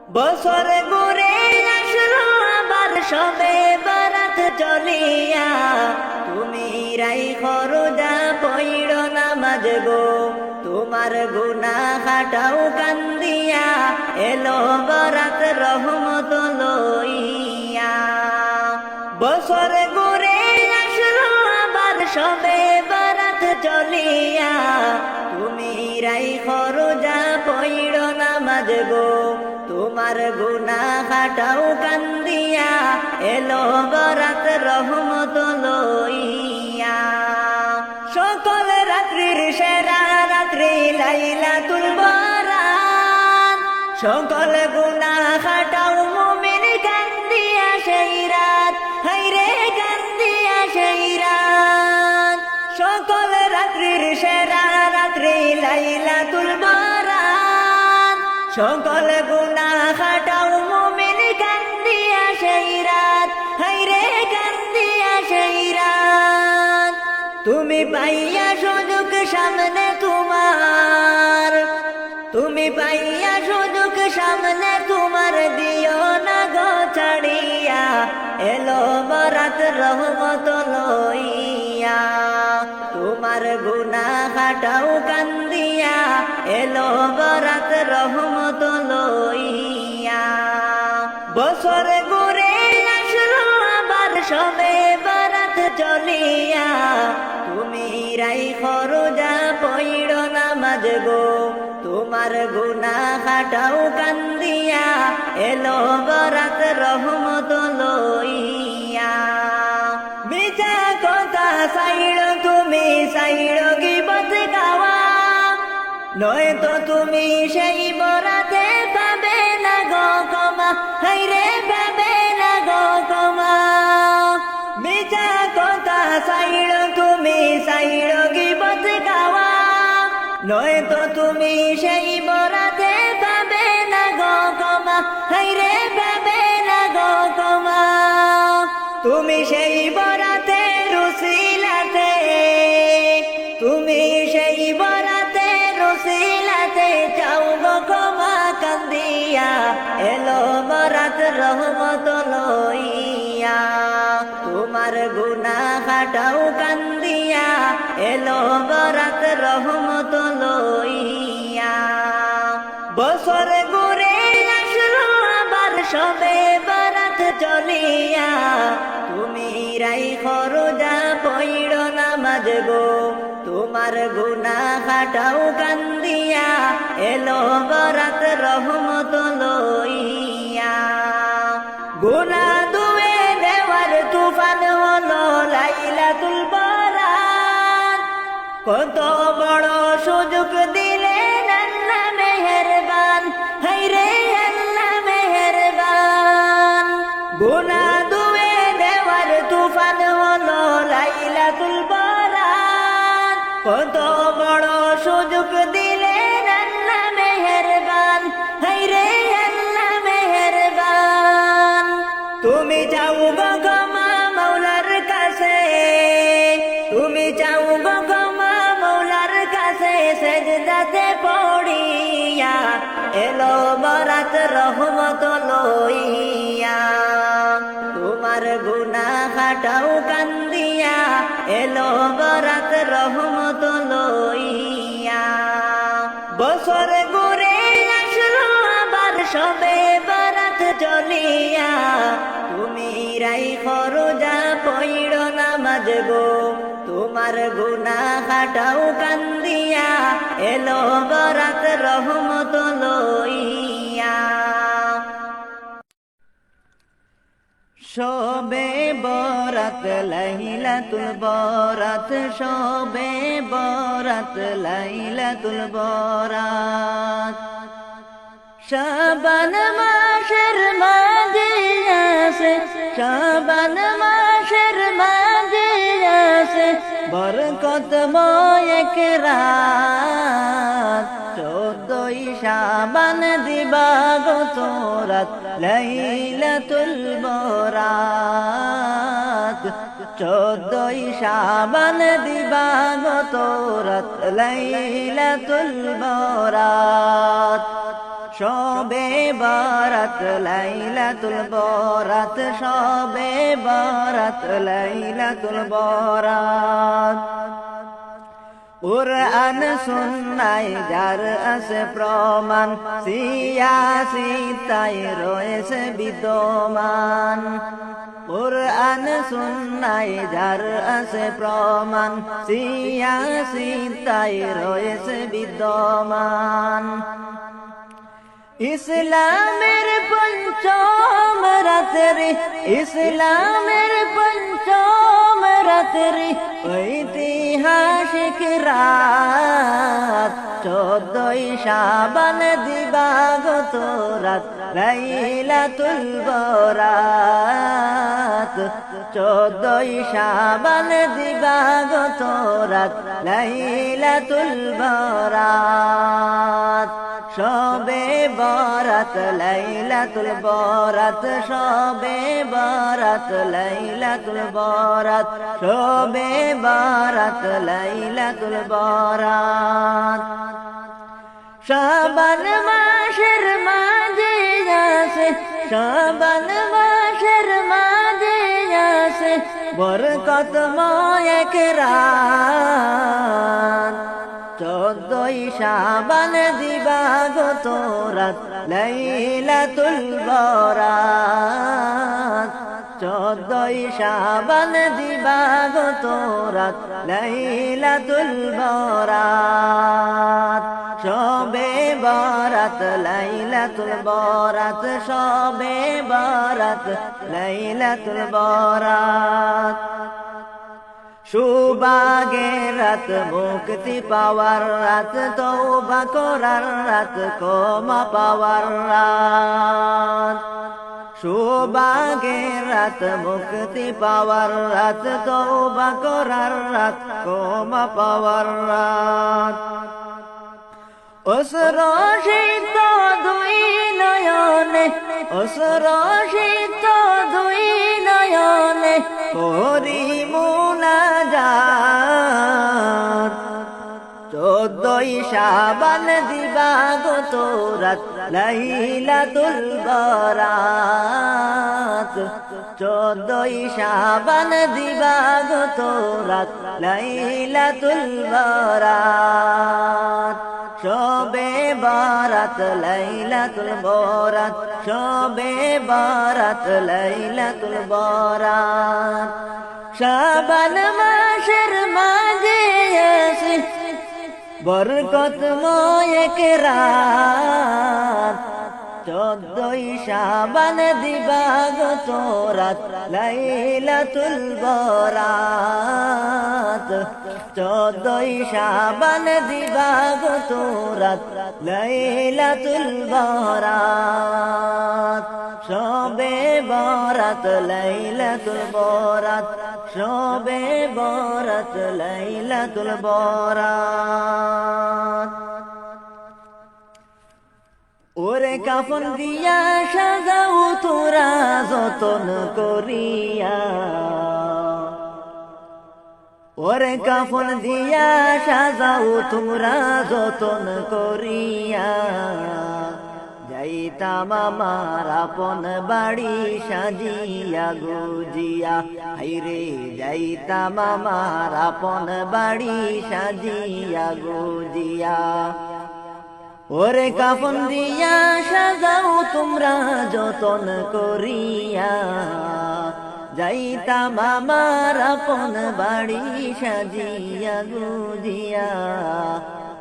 বছর ঘুরে আসলো আবার সবে বরাত চলিয়া, তুমি রাইখো রোজা পইড়ো নামাজ গো, তোমার গুনাহ কাটাও কান্দিয়া, এলো বরাত রহমত লইয়া। বছর ঘুরে আসলো আবার সবে বরাত চলিয়া, তুমি রাইখো রোজা পইড়ো নামাজ গো, তোমার গুনাহ কাটাও কান্দিয়া, এলো বরাত রহমত লইয়া। সকল রাত্রির সেরা রাত্রি লাইলাতুল বরাত, সকল গুনাহ কাটাও মুমিন কান্দিয়া সেই রাত, হায়রে কান্দিয়া সেই রাত। সকল রাত্রির সেরা রাত্রি লাইলাতুল বরাত, সকল গুনাহ কাটাও মুমিন কান্দিয়া সেই রাত, হায়রে কান্দিয়া সেই রাত। তুমি পাইয়া সুযোগ সামনে তোমার, তুমি পাইয়া সুযোগ সামনে তোমার, দিও না গো ছাড়িয়া, এলো বরাত রহমত লইয়া। তোমার গুনাহ কাটাও কান্দিয়া, এলো বরাত রহমত লইয়া। বছর ঘুরে আসলো আবার সবে বরাত চলিয়া, তুমি রাইখো রোজা পইড়ো নামাজ গো, তোমার গুনাহ কাটাও কান্দিয়া, এলো বরাত রহমত লইয়া। মিছা কথা সাইড়ো তুমি, সাইড়ো গীবত গাওয়া, নয়তো তুমি সেই বরাতে পাবে না গো ক্ষমা, হায়রে পাবে না গো ক্ষমা। মিছা কথা সাইড়ো তুমি, সাইড়ো গীবত গাওয়া, নয়তো তুমি সেই বরাতে পাবে না গো ক্ষমা, হায়রে পাবে না গো ক্ষমা। তুমি সেই বরাতে রুসিলাতে, তুমি সেই বরাতে রুসিলাতে, চাও গো ক্ষমা কান্দিয়া, এলো বরাত রহমত লইয়া। তোমার গুনাহ কাটাও কান্দিয়া, এলো বরাত রহমত লইয়া। বছর ঘুরে আসলো আবার সবে বরাত চলিয়া, তুমি রাইখো রোজা পইড়ো নামাজ গো, তোমার গুনাহ কাটাও কান্দিয়া, এলো বরাত রহমত লইয়া। গুনাহ ধুয়ে দেওয়ার তুফান হলো লাইলাতুল বরাত, কত বড় সুযোগ দিলেন আল্লাহ মেহেরবান, হায়রে আল্লাহ মেহেরবান। গুনাহ ধুয়ে দেওয়ার তুফান হলো লাইলাতুল বরাত, কত বড় সুযোগ দিলেন আল্লাহ মেহেরবান, হায়রে আল্লাহ মেহেরবান। তুমি চাও গো ক্ষমা মৌলার কাছে, তুমি চাও গো ক্ষমা মৌলার কাছে, সেজদাতে পড়িয়া, এলো বরাত রহমত লইয়া। তোমার গুনাহ কাটাও কান্দিয়া, এলো বরাত রহমত লইয়া। বছর ঘুরে আসলো আবার সবে বরাত চলিয়া, তুমি রাইখো রোজা পইড়ো নামাজ গো, তোমার গুনাহ কাটাও কান্দিয়া, এলো বরাত রহমত লইয়া। শবে বরাত লাইলাতুল বরাত, শবে বরাত লাইলাতুল বরাত, শাবান মাসের মাঝে আসে, শাবান মাসের মাঝে আসে, বরকতময় এক রাত, 14ই শাবান দিবাগত রাত, লাইলাতুল বরাত। 14ই শাবান দিবাগত রাত, লাইলাতুল বরাত। শবে বরাত লাইলাতুল বরাত শবে বরাত লাইলাতুল বরাত কুরআন সুন্নায় যার আছে প্রমাণ সিয়াসিতায় রয়েছে বিদ্যমান কুরআন সুন্নায় যার আছে প্রমাণ সিয়াসিতায় রয়েছে বিদ্যমান ইসলামের পঞ্চম রাত্রি ইসলামের পঞ্চম রাত্রি ঐতিহাসিক রাত 14 শাবান দিবাগত রাত লাইলাতুল বরাত 14 শাবান দিবাগত রাত লাইলাতুল বরাত শবে বরাত লাইলাতুল বরাত শবে বরাত লাইলাতুল বরাত শবে বরাত লাইলাতুল বরাত শাবান মাসের মাঝে আছে শাবান মাসের মাঝে আছে বরকতময় এক রাত 14 শাবান দিবাগত রাত লাইলাতুল বরাত 14 শাবান দিবাগত রাত লাইলাতুল বরাত শবে বরাত লাইলাতুল বরাত শবে বরাত লাইলাতুল বরাত সুবাগের রাত মুক্তি পাওয়ার রাত তওবা করার রাত ক্ষমা পাওয়ার রাত সুবাগের রাত মুক্তি পাওয়ার রাত তওবা করার রাত ক্ষমা পাওয়ার রাত অসরশিত দুই নয়নে অসরশিত দুই নয়নে করি মুনাজাত 14 শাবান দিবাগত রাত লাইলাতুল বরাত 14 শাবান দিবাগত রাত লাইলাতুল বরাত শবে বরাত লাইলাতুল বরাত শবে বরাত লাইলাতুল বরাত শাবান মাসের মাঝে আছে বরকতময় এক রাত 14 শাবান দিবাগত রাত লাইলাতুল বরাত 14 শাবান দিবাগত রাত লাইলাতুল বরাত শবে বরাত লাইলাতুল বরাত শবে বরাত লাইলাতুল বরাত ওরে কাফন দিয়া সাজাও তোরা যতন করিয়া ওরে কাফন দিয়া সাজাও তোমরা যতন করিয়া যাইতাম আমার আপন বাড়ি সাজিয়া গুজিয়া হাইরে যাইতাম আমার আপন বাড়ি সাজিয়া গুজিয়া ওরে কাফন দিয়া সাজাও তোমরা যতন করিয়া যাইতাম আমার আপন বাড়ি সাজিয়া গুজিয়া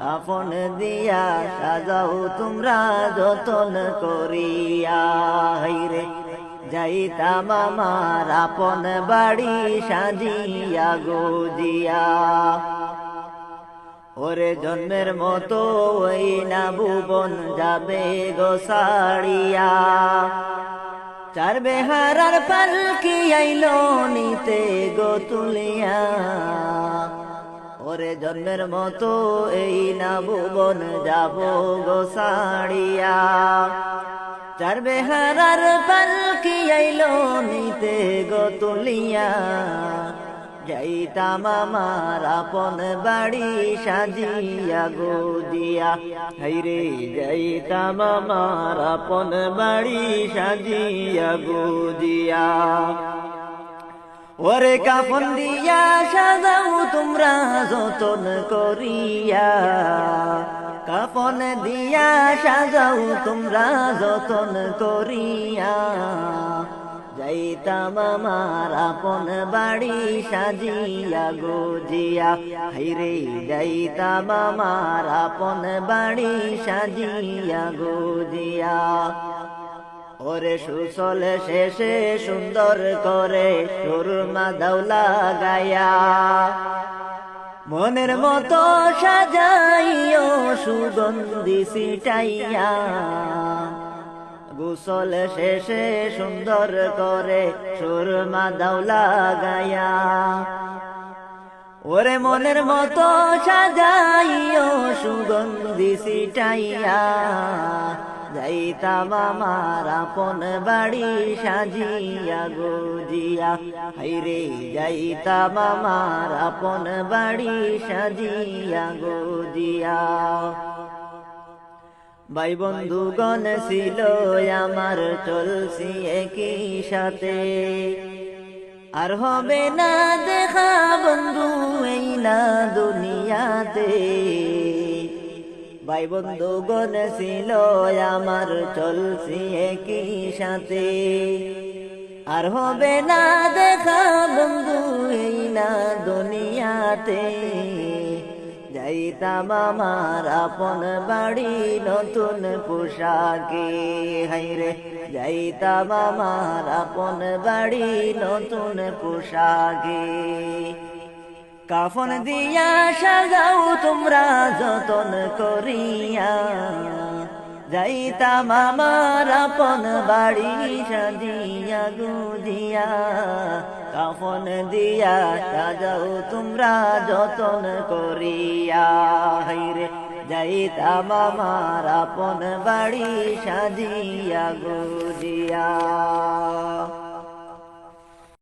কাফন দিয়া সাজাও তোমরা যতন করিয়া হাইরে যাইতাম আমার আপন বাড়ি সাজিয়া গুজিয়া ওরে জন্মের মতো ওই না ভুবন যাবে গো সাড়িয়া চার বেহারার পালকি আইলো নিতে গো তুলিয়া ওরে জন্মের মতো এই না ভুবন যাব গো সাড়িয়া চার বেহারার পালকি আইলো নিতে গো তুলিয়া যাইতাম আমার আপন বাড়ি সাজিয়া গুজিয়া, হাইরে যাইতাম আমার আপন বাড়ি সাজিয়া গুজিয়া। ওরে কাফন দিয়া সাজাও তোমরা যতন করিয়া, কাফন দিয়া সাজাও তোমরা যতন করিয়া, যাইতাম আমার আপন বাড়ি সাজিয়া গুজিয়া, হাইরে যাইতাম আমার আপন বাড়ি সাজিয়া গুজিয়া। ওরে সুসল শেষে সুন্দর করে সুরমা দাউলা গায়া, মনের মতো সাজাইও সুগন্ধি ছিটাইয়া, গোসল শেষে সুন্দর করে সুরমা দাউলা গায়া। ওরে মনের মতো সাজাইও সুগন্ধি ছিটাইয়া, যাইতাম আমার আপন বাড়ি সাজিয়া গুজিয়া, হাইরে যাইতাম আমার আপন বাড়ি সাজিয়া গুজিয়া। ভাই বন্ধুগণ ছিল আমার চলছি একই সাথে, আর হবে না দেখা বন্ধু এই না দুনিয়াতে। ভাই বন্ধুগণ ছিল আমার চলছি একই সাথে, আর হবে না দেখা বন্ধু এই না দুনিয়াতে। যাইতাম আমার আপন বাড়ি নতুন পোশাকে, হাইরে যাইতাম আমার আপন বাড়ি নতুন পোশাকে। কাফন দিয়া সাজাও তোমরা যতন করিয়া, যাইতাম আমার আপন বাড়ি সাজিয়া গুজিয়া। কাফন দিয়া সাজাও তোমরা যতন করিয়া, হাইরে যাইতাম আমার আপন বাড়ি সাজিয়া গুজিয়া।